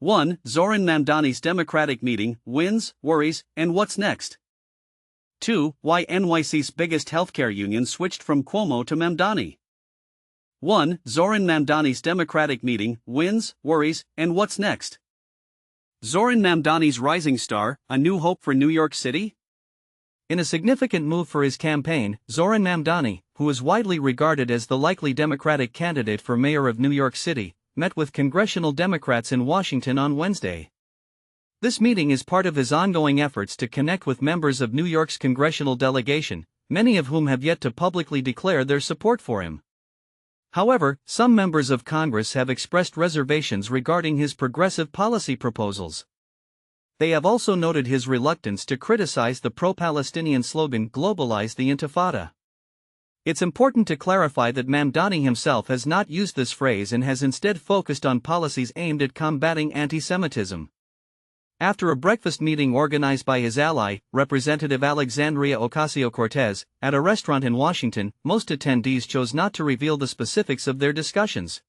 1. Zohran Mamdani's Democratic meeting, wins, worries, and what's next? 2. Why NYC's biggest healthcare union switched from Cuomo to Mamdani? 1. Zohran Mamdani's Democratic meeting, wins, worries, and what's next? Zohran Mamdani's rising star, a new hope for New York City? In a significant move for his campaign, Zohran Mamdani, who is widely regarded as the likely Democratic candidate for mayor of New York City, met with Congressional Democrats in Washington on Wednesday. This meeting is part of his ongoing efforts to connect with members of New York's congressional delegation, many of whom have yet to publicly declare their support for him. However, some members of Congress have expressed reservations regarding his progressive policy proposals. They have also noted his reluctance to criticize the pro-Palestinian slogan "Globalize the intifada." It's important to clarify that Mamdani himself has not used this phrase and has instead focused on policies aimed at combating anti-Semitism. After a breakfast meeting organized by his ally, Representative Alexandria Ocasio-Cortez, at a restaurant in Washington, most attendees chose not to reveal the specifics of their discussions.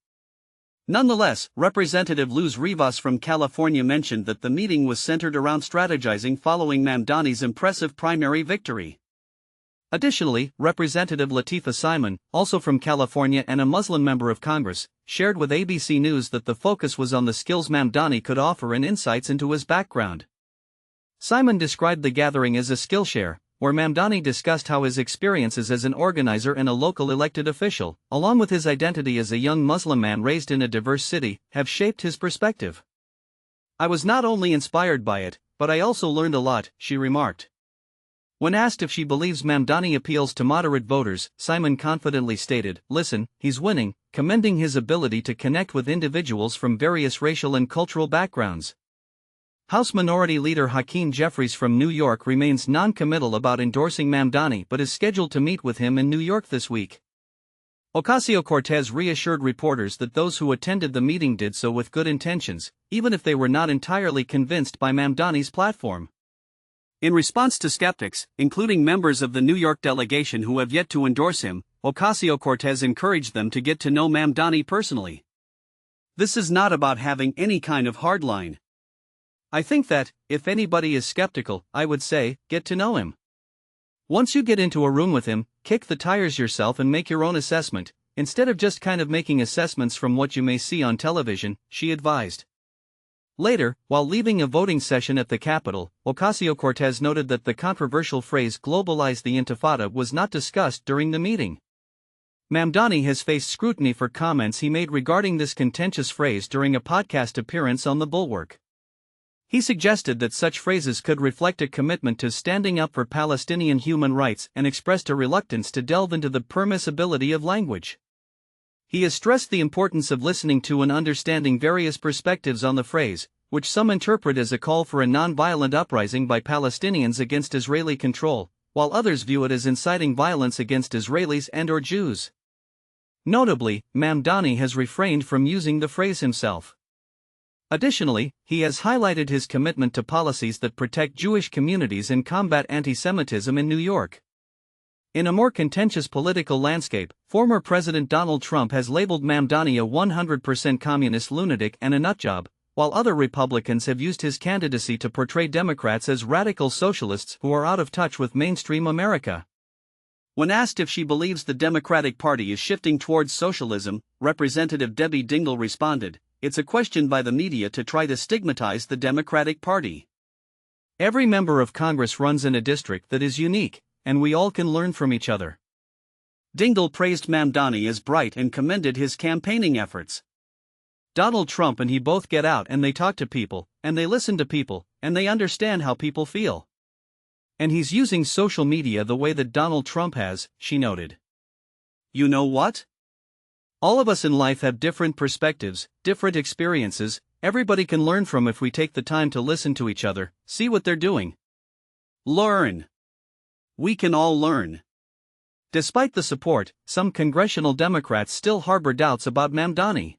Nonetheless, Representative Luz Rivas from California mentioned that the meeting was centered around strategizing following Mamdani's impressive primary victory. Additionally, Representative Lateefah Simon, also from California and a Muslim member of Congress, shared with ABC News that the focus was on the skills Mamdani could offer and insights into his background. Simon described the gathering as a Skillshare, where Mamdani discussed how his experiences as an organizer and a local elected official, along with his identity as a young Muslim man raised in a diverse city, have shaped his perspective. "I was not only inspired by it, but I also learned a lot," she remarked. When asked if she believes Mamdani appeals to moderate voters, Simon confidently stated, "Listen, he's winning," commending his ability to connect with individuals from various racial and cultural backgrounds. House Minority Leader Hakeem Jeffries from New York remains non-committal about endorsing Mamdani but is scheduled to meet with him in New York this week. Ocasio-Cortez reassured reporters that those who attended the meeting did so with good intentions, even if they were not entirely convinced by Mamdani's platform. In response to skeptics, including members of the New York delegation who have yet to endorse him, Ocasio-Cortez encouraged them to get to know Mamdani personally. "This is not about having any kind of hard line. I think that, if anybody is skeptical, I would say, get to know him. Once you get into a room with him, kick the tires yourself and make your own assessment, instead of just kind of making assessments from what you may see on television," she advised. Later, while leaving a voting session at the Capitol, Ocasio-Cortez noted that the controversial phrase "Globalize the intifada" was not discussed during the meeting. Mamdani has faced scrutiny for comments he made regarding this contentious phrase during a podcast appearance on The Bulwark. He suggested that such phrases could reflect a commitment to standing up for Palestinian human rights and expressed a reluctance to delve into the permissibility of language. He has stressed the importance of listening to and understanding various perspectives on the phrase, which some interpret as a call for a non-violent uprising by Palestinians against Israeli control, while others view it as inciting violence against Israelis and/or Jews. Notably, Mamdani has refrained from using the phrase himself. Additionally, he has highlighted his commitment to policies that protect Jewish communities and combat anti-Semitism in New York. In a more contentious political landscape, former President Donald Trump has labeled Mamdani a 100% communist lunatic and a nutjob, while other Republicans have used his candidacy to portray Democrats as radical socialists who are out of touch with mainstream America. When asked if she believes the Democratic Party is shifting towards socialism, Representative Debbie Dingell responded, "It's a question by the media to try to stigmatize the Democratic Party. Every member of Congress runs in a district that is unique, and we all can learn from each other." Dingell praised Mamdani as bright and commended his campaigning efforts. "Donald Trump and he both get out and they talk to people, and they listen to people, and they understand how people feel. And he's using social media the way that Donald Trump has," she noted. "You know what? All of us in life have different perspectives, different experiences. Everybody can learn from if we take the time to listen to each other, see what they're doing. Learn. We can all learn." Despite the support, some congressional Democrats still harbor doubts about Mamdani.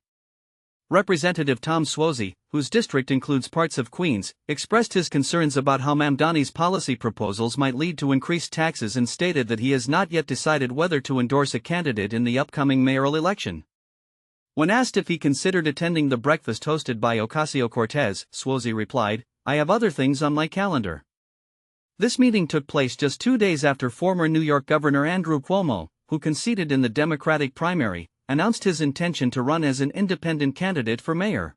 Representative Tom Suozzi, whose district includes parts of Queens, expressed his concerns about how Mamdani's policy proposals might lead to increased taxes and stated that he has not yet decided whether to endorse a candidate in the upcoming mayoral election. When asked if he considered attending the breakfast hosted by Ocasio-Cortez, Suozzi replied, "I have other things on my calendar." This meeting took place just 2 days after former New York Governor Andrew Cuomo, who conceded in the Democratic primary, announced his intention to run as an independent candidate for mayor.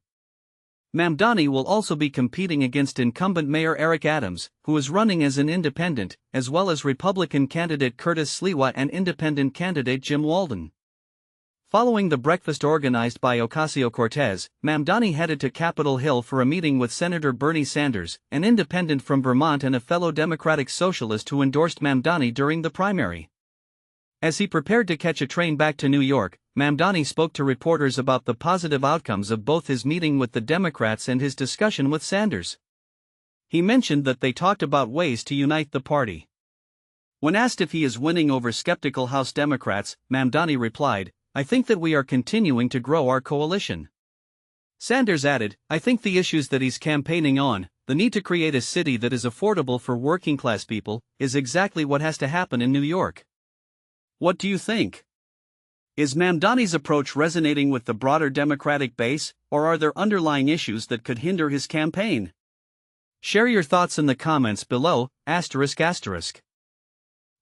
Mamdani will also be competing against incumbent Mayor Eric Adams, who is running as an independent, as well as Republican candidate Curtis Sliwa and independent candidate Jim Walden. Following the breakfast organized by Ocasio-Cortez, Mamdani headed to Capitol Hill for a meeting with Senator Bernie Sanders, an independent from Vermont and a fellow Democratic socialist who endorsed Mamdani during the primary. As he prepared to catch a train back to New York, Mamdani spoke to reporters about the positive outcomes of both his meeting with the Democrats and his discussion with Sanders. He mentioned that they talked about ways to unite the party. When asked if he is winning over skeptical House Democrats, Mamdani replied, "I think that we are continuing to grow our coalition." Sanders added, "I think the issues that he's campaigning on, the need to create a city that is affordable for working-class people, is exactly what has to happen in New York." What do you think? Is Mamdani's approach resonating with the broader Democratic base, or are there underlying issues that could hinder his campaign? Share your thoughts in the comments below. ***.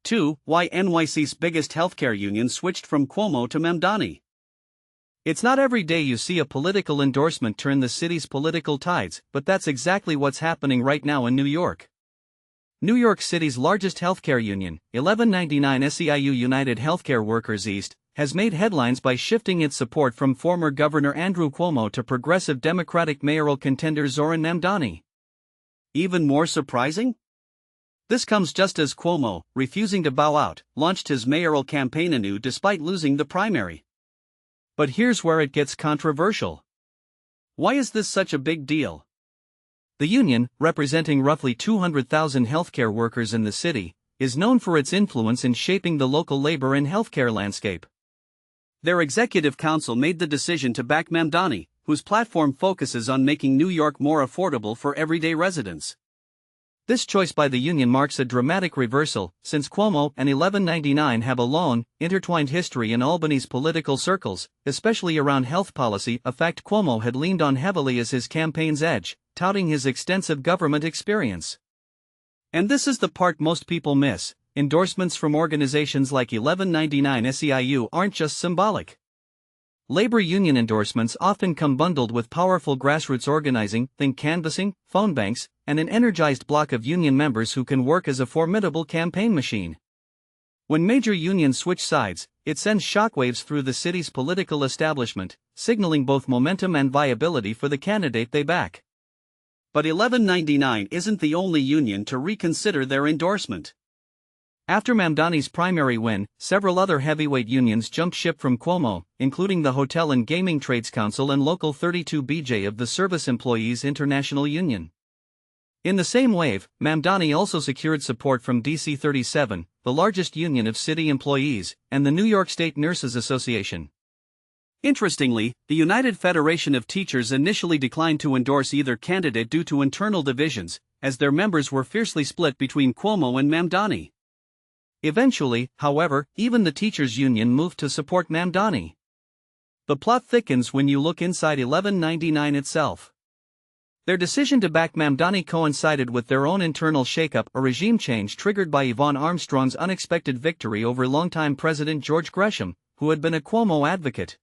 2. Why NYC's biggest healthcare union switched from Cuomo to Mamdani. It's not every day you see a political endorsement turn the city's political tides, but that's exactly what's happening right now in New York. New York City's largest healthcare union, 1199 SEIU United Healthcare Workers East, has made headlines by shifting its support from former Governor Andrew Cuomo to progressive Democratic mayoral contender Zohran Mamdani. Even more surprising? This comes just as Cuomo, refusing to bow out, launched his mayoral campaign anew despite losing the primary. But here's where it gets controversial. Why is this such a big deal? The union, representing roughly 200,000 healthcare workers in the city, is known for its influence in shaping the local labor and healthcare landscape. Their executive council made the decision to back Mamdani, whose platform focuses on making New York more affordable for everyday residents. This choice by the union marks a dramatic reversal, since Cuomo and 1199 have a long, intertwined history in Albany's political circles, especially around health policy, a fact Cuomo had leaned on heavily as his campaign's edge, touting his extensive government experience. And this is the part most people miss: endorsements from organizations like 1199 SEIU aren't just symbolic. Labor union endorsements often come bundled with powerful grassroots organizing, think canvassing, phone banks, and an energized block of union members who can work as a formidable campaign machine. When major unions switch sides, it sends shockwaves through the city's political establishment, signaling both momentum and viability for the candidate they back. But 1199 isn't the only union to reconsider their endorsement. After Mamdani's primary win, several other heavyweight unions jumped ship from Cuomo, including the Hotel and Gaming Trades Council and Local 32BJ of the Service Employees International Union. In the same wave, Mamdani also secured support from DC 37, the largest union of city employees, and the New York State Nurses Association. Interestingly, the United Federation of Teachers initially declined to endorse either candidate due to internal divisions, as their members were fiercely split between Cuomo and Mamdani. Eventually, however, even the teachers' union moved to support Mamdani. The plot thickens when you look inside 1199 itself. Their decision to back Mamdani coincided with their own internal shakeup, a regime change triggered by Yvonne Armstrong's unexpected victory over longtime President George Gresham, who had been a Cuomo advocate.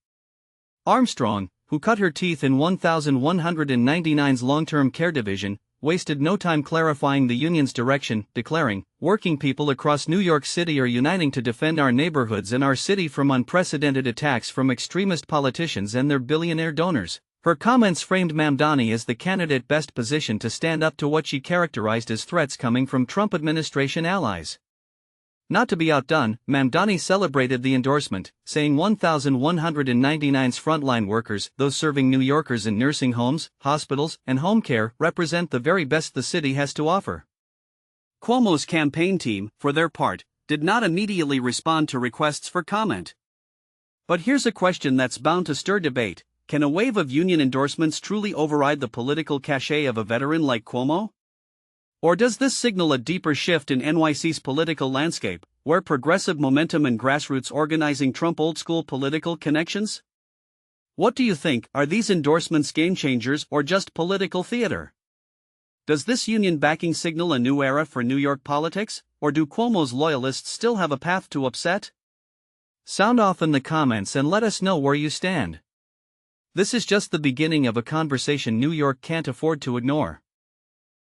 Armstrong, who cut her teeth in 1199's long-term care division, wasted no time clarifying the union's direction, declaring, "Working people across New York City are uniting to defend our neighborhoods and our city from unprecedented attacks from extremist politicians and their billionaire donors." Her comments framed Mamdani as the candidate best positioned to stand up to what she characterized as threats coming from Trump administration allies. Not to be outdone, Mamdani celebrated the endorsement, saying 1199's frontline workers, those serving New Yorkers in nursing homes, hospitals, and home care, represent the very best the city has to offer. Cuomo's campaign team, for their part, did not immediately respond to requests for comment. But here's a question that's bound to stir debate: can a wave of union endorsements truly override the political cachet of a veteran like Cuomo? Or does this signal a deeper shift in NYC's political landscape, where progressive momentum and grassroots organizing trump old-school political connections? What do you think? Are these endorsements game changers or just political theater? Does this union backing signal a new era for New York politics, or do Cuomo's loyalists still have a path to upset? Sound off in the comments and let us know where you stand. This is just the beginning of a conversation New York can't afford to ignore.